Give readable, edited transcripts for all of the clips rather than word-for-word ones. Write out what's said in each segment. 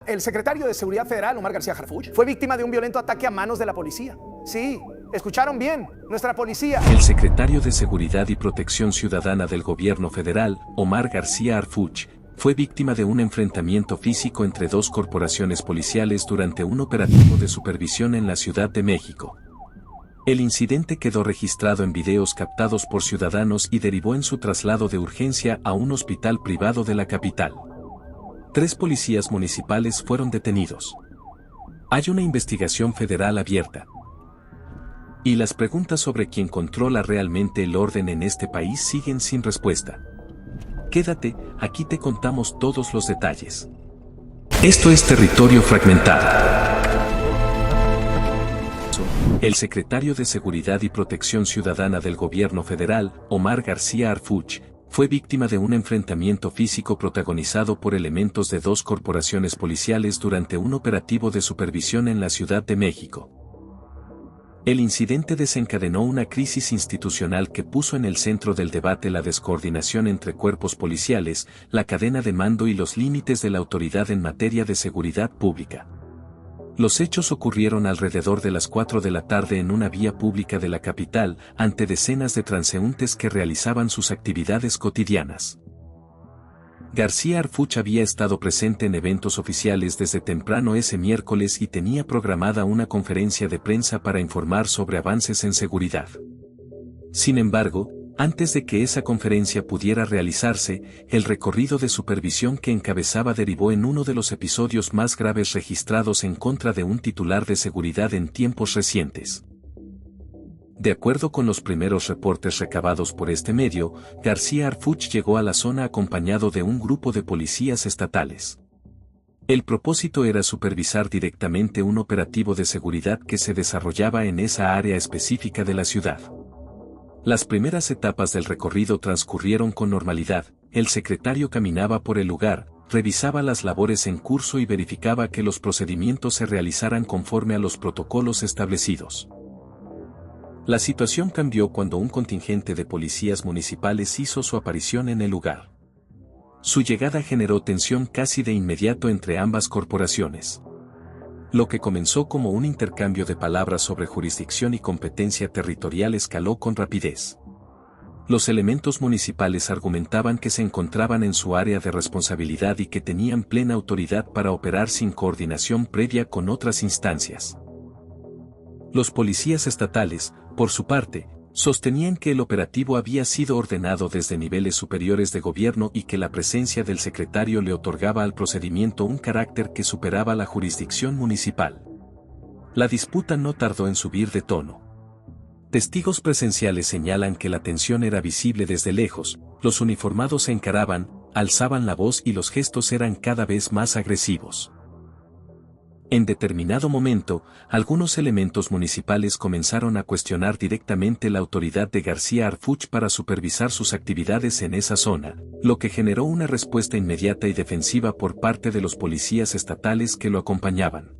El secretario de Seguridad Federal, Omar García Harfuch, fue víctima de un violento ataque a manos de la policía. Sí, escucharon bien, nuestra policía. El secretario de Seguridad y Protección Ciudadana del Gobierno Federal, Omar García Harfuch, fue víctima de un enfrentamiento físico entre dos corporaciones policiales durante un operativo de supervisión en la Ciudad de México. El incidente quedó registrado en videos captados por ciudadanos y derivó en su traslado de urgencia a un hospital privado de la capital. 3 policías municipales fueron detenidos. Hay una investigación federal abierta. Y las preguntas sobre quién controla realmente el orden en este país siguen sin respuesta. Quédate, aquí te contamos todos los detalles. Esto es Territorio Fragmentado. El secretario de Seguridad y Protección Ciudadana del Gobierno Federal, Omar García Harfuch, fue víctima de un enfrentamiento físico protagonizado por elementos de 2 corporaciones policiales durante un operativo de supervisión en la Ciudad de México. El incidente desencadenó una crisis institucional que puso en el centro del debate la descoordinación entre cuerpos policiales, la cadena de mando y los límites de la autoridad en materia de seguridad pública. Los hechos ocurrieron alrededor de las 4 de la tarde en una vía pública de la capital, ante decenas de transeúntes que realizaban sus actividades cotidianas. García Harfuch había estado presente en eventos oficiales desde temprano ese miércoles y tenía programada una conferencia de prensa para informar sobre avances en seguridad. Sin embargo, antes de que esa conferencia pudiera realizarse, el recorrido de supervisión que encabezaba derivó en uno de los episodios más graves registrados en contra de un titular de seguridad en tiempos recientes. De acuerdo con los primeros reportes recabados por este medio, García Harfuch llegó a la zona acompañado de un grupo de policías estatales. El propósito era supervisar directamente un operativo de seguridad que se desarrollaba en esa área específica de la ciudad. Las primeras etapas del recorrido transcurrieron con normalidad. El secretario caminaba por el lugar, revisaba las labores en curso y verificaba que los procedimientos se realizaran conforme a los protocolos establecidos. La situación cambió cuando un contingente de policías municipales hizo su aparición en el lugar. Su llegada generó tensión casi de inmediato entre ambas corporaciones. Lo que comenzó como un intercambio de palabras sobre jurisdicción y competencia territorial escaló con rapidez. Los elementos municipales argumentaban que se encontraban en su área de responsabilidad y que tenían plena autoridad para operar sin coordinación previa con otras instancias. Los policías estatales, por su parte, sostenían que el operativo había sido ordenado desde niveles superiores de gobierno y que la presencia del secretario le otorgaba al procedimiento un carácter que superaba la jurisdicción municipal. La disputa no tardó en subir de tono. Testigos presenciales señalan que la tensión era visible desde lejos, los uniformados se encaraban, alzaban la voz y los gestos eran cada vez más agresivos. En determinado momento, algunos elementos municipales comenzaron a cuestionar directamente la autoridad de García Harfuch para supervisar sus actividades en esa zona, lo que generó una respuesta inmediata y defensiva por parte de los policías estatales que lo acompañaban.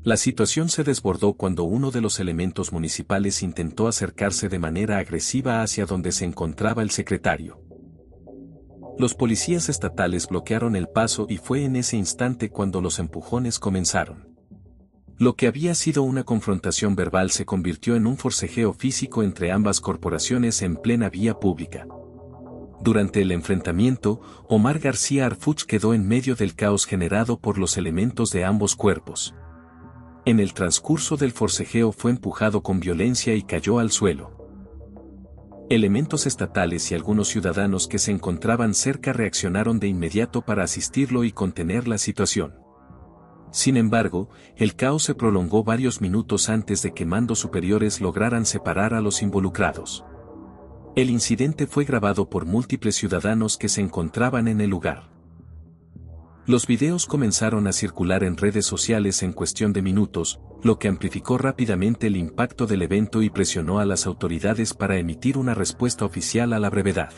La situación se desbordó cuando uno de los elementos municipales intentó acercarse de manera agresiva hacia donde se encontraba el secretario. Los policías estatales bloquearon el paso y fue en ese instante cuando los empujones comenzaron. Lo que había sido una confrontación verbal se convirtió en un forcejeo físico entre ambas corporaciones en plena vía pública. Durante el enfrentamiento, Omar García Harfuch quedó en medio del caos generado por los elementos de ambos cuerpos. En el transcurso del forcejeo fue empujado con violencia y cayó al suelo. Elementos estatales y algunos ciudadanos que se encontraban cerca reaccionaron de inmediato para asistirlo y contener la situación. Sin embargo, el caos se prolongó varios minutos antes de que mandos superiores lograran separar a los involucrados. El incidente fue grabado por múltiples ciudadanos que se encontraban en el lugar. Los videos comenzaron a circular en redes sociales en cuestión de minutos, lo que amplificó rápidamente el impacto del evento y presionó a las autoridades para emitir una respuesta oficial a la brevedad.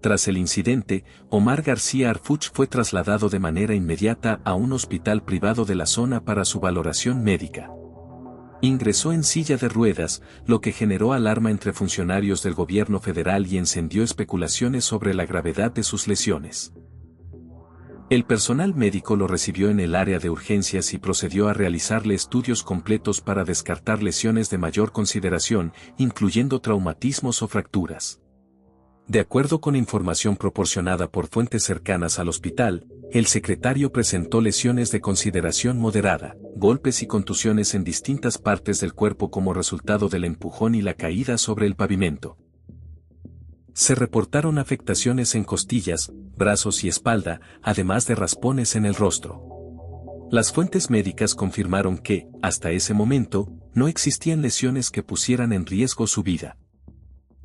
Tras el incidente, Omar García Harfuch fue trasladado de manera inmediata a un hospital privado de la zona para su valoración médica. Ingresó en silla de ruedas, lo que generó alarma entre funcionarios del gobierno federal y encendió especulaciones sobre la gravedad de sus lesiones. El personal médico lo recibió en el área de urgencias y procedió a realizarle estudios completos para descartar lesiones de mayor consideración, incluyendo traumatismos o fracturas. De acuerdo con información proporcionada por fuentes cercanas al hospital, el secretario presentó lesiones de consideración moderada, golpes y contusiones en distintas partes del cuerpo como resultado del empujón y la caída sobre el pavimento. Se reportaron afectaciones en costillas, brazos y espalda, además de raspones en el rostro. Las fuentes médicas confirmaron que, hasta ese momento, no existían lesiones que pusieran en riesgo su vida.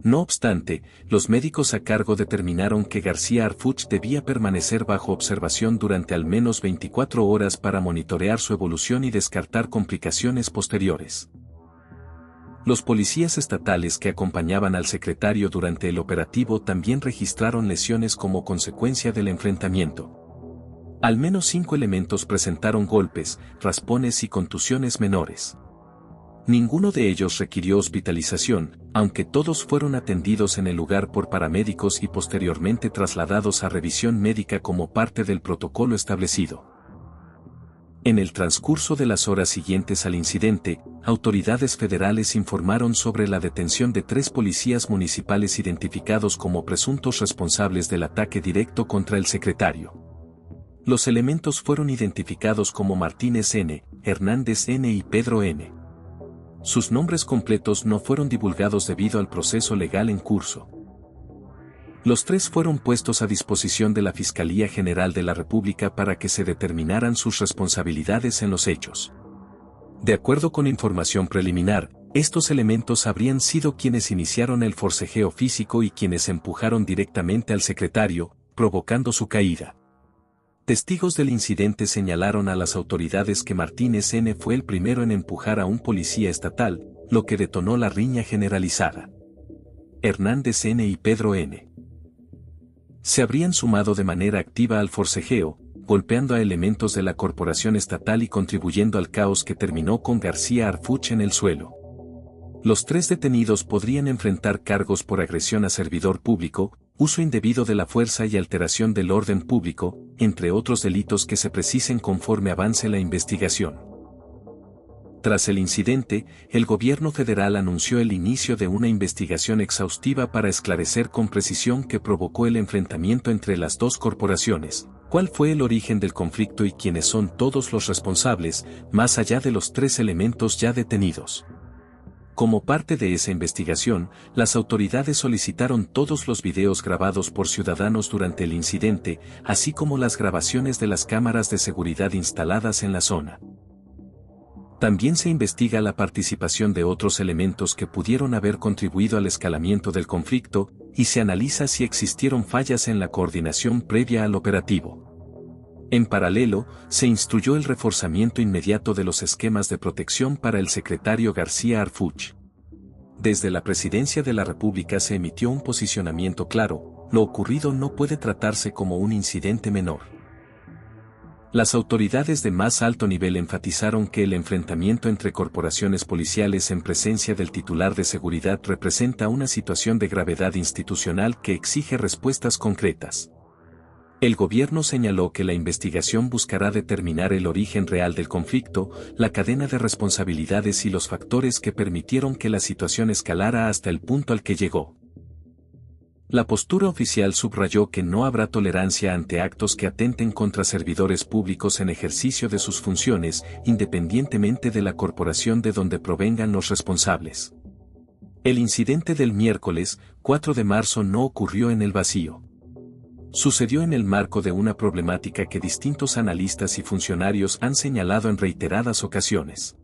No obstante, los médicos a cargo determinaron que García Harfuch debía permanecer bajo observación durante al menos 24 horas para monitorear su evolución y descartar complicaciones posteriores. Los policías estatales que acompañaban al secretario durante el operativo también registraron lesiones como consecuencia del enfrentamiento. Al menos 5 elementos presentaron golpes, raspones y contusiones menores. Ninguno de ellos requirió hospitalización, aunque todos fueron atendidos en el lugar por paramédicos y posteriormente trasladados a revisión médica como parte del protocolo establecido. En el transcurso de las horas siguientes al incidente, autoridades federales informaron sobre la detención de 3 policías municipales identificados como presuntos responsables del ataque directo contra el secretario. Los elementos fueron identificados como Martínez N., Hernández N. y Pedro N. Sus nombres completos no fueron divulgados debido al proceso legal en curso. Los 3 fueron puestos a disposición de la Fiscalía General de la República para que se determinaran sus responsabilidades en los hechos. De acuerdo con información preliminar, estos elementos habrían sido quienes iniciaron el forcejeo físico y quienes empujaron directamente al secretario, provocando su caída. Testigos del incidente señalaron a las autoridades que Martínez N. fue el primero en empujar a un policía estatal, lo que detonó la riña generalizada. Hernández N. y Pedro N. se habrían sumado de manera activa al forcejeo, golpeando a elementos de la corporación estatal y contribuyendo al caos que terminó con García Harfuch en el suelo. Los 3 detenidos podrían enfrentar cargos por agresión a servidor público, uso indebido de la fuerza y alteración del orden público, entre otros delitos que se precisen conforme avance la investigación. Tras el incidente, el gobierno federal anunció el inicio de una investigación exhaustiva para esclarecer con precisión qué provocó el enfrentamiento entre las 2 corporaciones, cuál fue el origen del conflicto y quiénes son todos los responsables, más allá de los 3 elementos ya detenidos. Como parte de esa investigación, las autoridades solicitaron todos los videos grabados por ciudadanos durante el incidente, así como las grabaciones de las cámaras de seguridad instaladas en la zona. También se investiga la participación de otros elementos que pudieron haber contribuido al escalamiento del conflicto, y se analiza si existieron fallas en la coordinación previa al operativo. En paralelo, se instruyó el reforzamiento inmediato de los esquemas de protección para el secretario García Harfuch. Desde la Presidencia de la República se emitió un posicionamiento claro: lo ocurrido no puede tratarse como un incidente menor. Las autoridades de más alto nivel enfatizaron que el enfrentamiento entre corporaciones policiales en presencia del titular de seguridad representa una situación de gravedad institucional que exige respuestas concretas. El gobierno señaló que la investigación buscará determinar el origen real del conflicto, la cadena de responsabilidades y los factores que permitieron que la situación escalara hasta el punto al que llegó. La postura oficial subrayó que no habrá tolerancia ante actos que atenten contra servidores públicos en ejercicio de sus funciones, independientemente de la corporación de donde provengan los responsables. El incidente del miércoles, 4 de marzo, no ocurrió en el vacío. Sucedió en el marco de una problemática que distintos analistas y funcionarios han señalado en reiteradas ocasiones: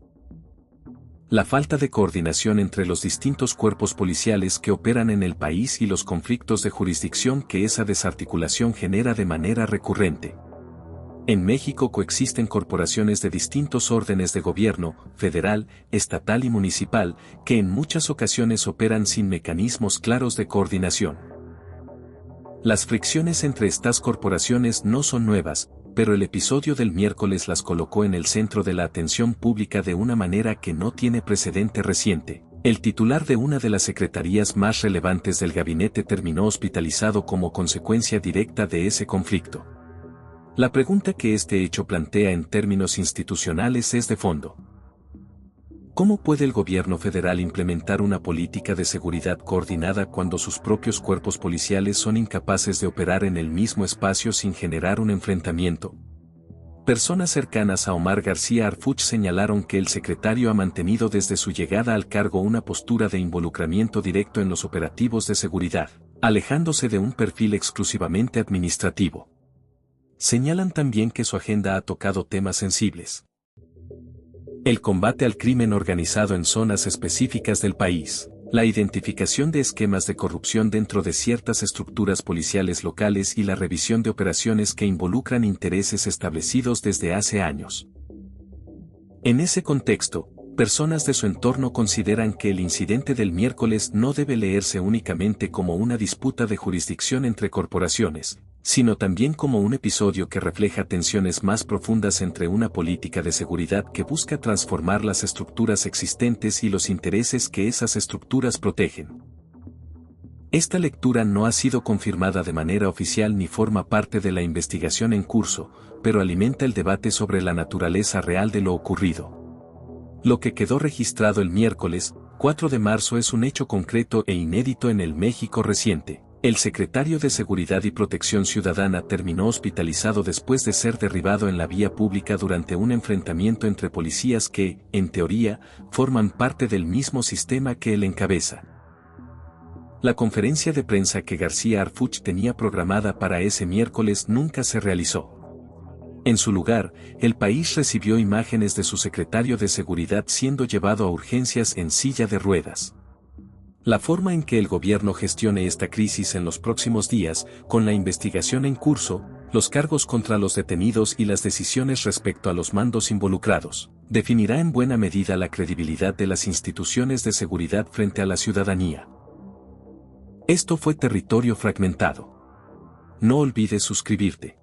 la falta de coordinación entre los distintos cuerpos policiales que operan en el país y los conflictos de jurisdicción que esa desarticulación genera de manera recurrente. En México coexisten corporaciones de distintos órdenes de gobierno, federal, estatal y municipal, que en muchas ocasiones operan sin mecanismos claros de coordinación. Las fricciones entre estas corporaciones no son nuevas, pero el episodio del miércoles las colocó en el centro de la atención pública de una manera que no tiene precedente reciente. El titular de una de las secretarías más relevantes del gabinete terminó hospitalizado como consecuencia directa de ese conflicto. La pregunta que este hecho plantea en términos institucionales es de fondo. ¿Cómo puede el gobierno federal implementar una política de seguridad coordinada cuando sus propios cuerpos policiales son incapaces de operar en el mismo espacio sin generar un enfrentamiento? Personas cercanas a Omar García Harfuch señalaron que el secretario ha mantenido desde su llegada al cargo una postura de involucramiento directo en los operativos de seguridad, alejándose de un perfil exclusivamente administrativo. Señalan también que su agenda ha tocado temas sensibles. El combate al crimen organizado en zonas específicas del país, la identificación de esquemas de corrupción dentro de ciertas estructuras policiales locales y la revisión de operaciones que involucran intereses establecidos desde hace años. En ese contexto, personas de su entorno consideran que el incidente del miércoles no debe leerse únicamente como una disputa de jurisdicción entre corporaciones, sino también como un episodio que refleja tensiones más profundas entre una política de seguridad que busca transformar las estructuras existentes y los intereses que esas estructuras protegen. Esta lectura no ha sido confirmada de manera oficial ni forma parte de la investigación en curso, pero alimenta el debate sobre la naturaleza real de lo ocurrido. Lo que quedó registrado el miércoles, 4 de marzo es un hecho concreto e inédito en el México reciente. El secretario de Seguridad y Protección Ciudadana terminó hospitalizado después de ser derribado en la vía pública durante un enfrentamiento entre policías que, en teoría, forman parte del mismo sistema que él encabeza. La conferencia de prensa que García Harfuch tenía programada para ese miércoles nunca se realizó. En su lugar, el país recibió imágenes de su secretario de Seguridad siendo llevado a urgencias en silla de ruedas. La forma en que el gobierno gestione esta crisis en los próximos días, con la investigación en curso, los cargos contra los detenidos y las decisiones respecto a los mandos involucrados, definirá en buena medida la credibilidad de las instituciones de seguridad frente a la ciudadanía. Esto fue Territorio Fragmentado. No olvides suscribirte.